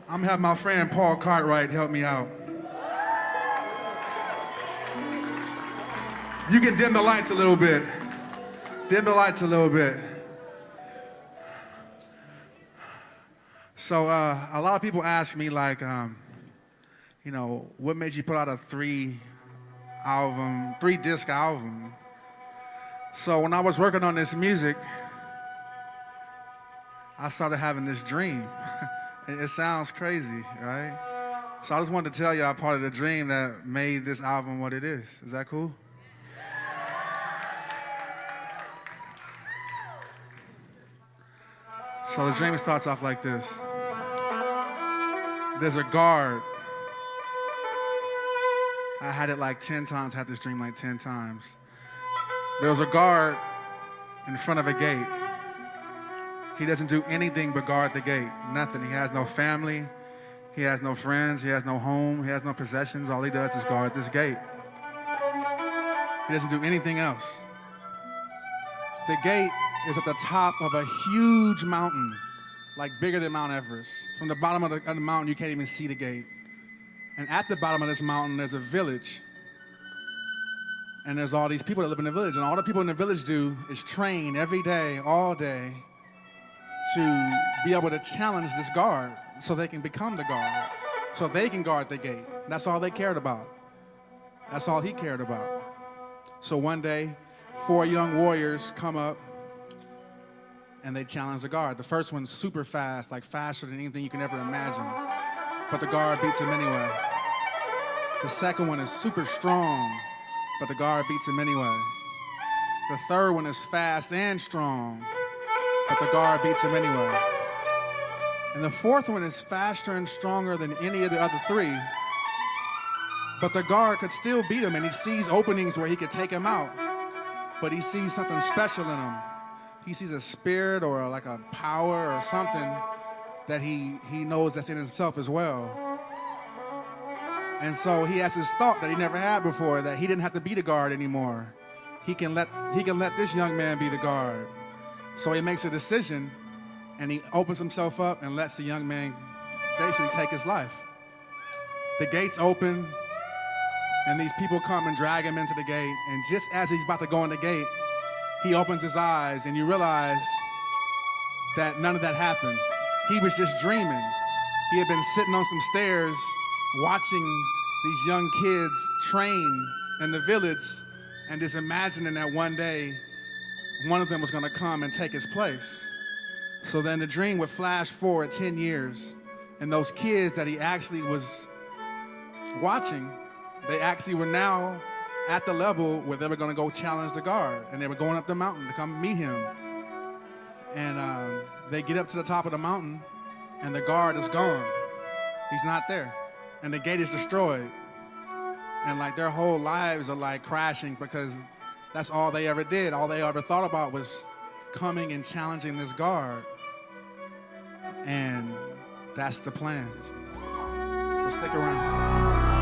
I'm gonna have my friend Paul Cartwright help me out. You can dim the lights a little bit. Dim the lights a little bit. So a lot of people ask me like, what made you put out a three-disc album? So when I was working on this music, I started having this dream. It sounds crazy, right? So I just wanted to tell you I'm part of the dream that made this album what it is. Is that cool? So the dream starts off like this. There's a guard. I had it like 10 times, had this dream like 10 times. There was a guard in front of a gate. He doesn't do anything but guard the gate. Nothing. He has no family. He has no friends. He has no home. He has no possessions. All he does is guard this gate. He doesn't do anything else. The gate is at the top of a huge mountain, like bigger than Mount Everest. From the bottom of the mountain, you can't even see the gate. And at the bottom of this mountain, there's a village. And there's all these people that live in the village. And all the people in the village do is train every day, all day, to be able to challenge this guard so they can become the guard, so they can guard the gate. That's all they cared about. That's all he cared about. So one day, 4 young warriors come up and they challenge the guard. The first one's super fast, like faster than anything you can ever imagine. But the guard beats him anyway. The second one is super strong, but the guard beats him anyway. The third one is fast and strong, but the guard beats him anyway. And the fourth one is faster and stronger than any of the other three, but the guard could still beat him, and he sees openings where he could take him out, but he sees something special in him. He sees a spirit or like a power or something that he knows that's in himself as well. And so he has this thought that he never had before, that he didn't have to be the guard anymore. He can let this young man be the guard. So he makes a decision, and he opens himself up and lets the young man basically take his life. The gates open, and these people come and drag him into the gate. And just as he's about to go in the gate, he opens his eyes, and you realize that none of that happened. He was just dreaming. He had been sitting on some stairs watching these young kids train in the village and just imagining that one day one of them was going to come and take his place. So then the dream would flash forward 10 years, and those kids that he actually was watching, they actually were now at the level where they were going to go challenge the guard, and they were going up the mountain to come meet him. And they get up to the top of the mountain, and the guard is gone. He's not there. And the gate is destroyed. And like their whole lives are like crashing because that's all they ever did. All they ever thought about was coming and challenging this guard. And that's the plan. So stick around.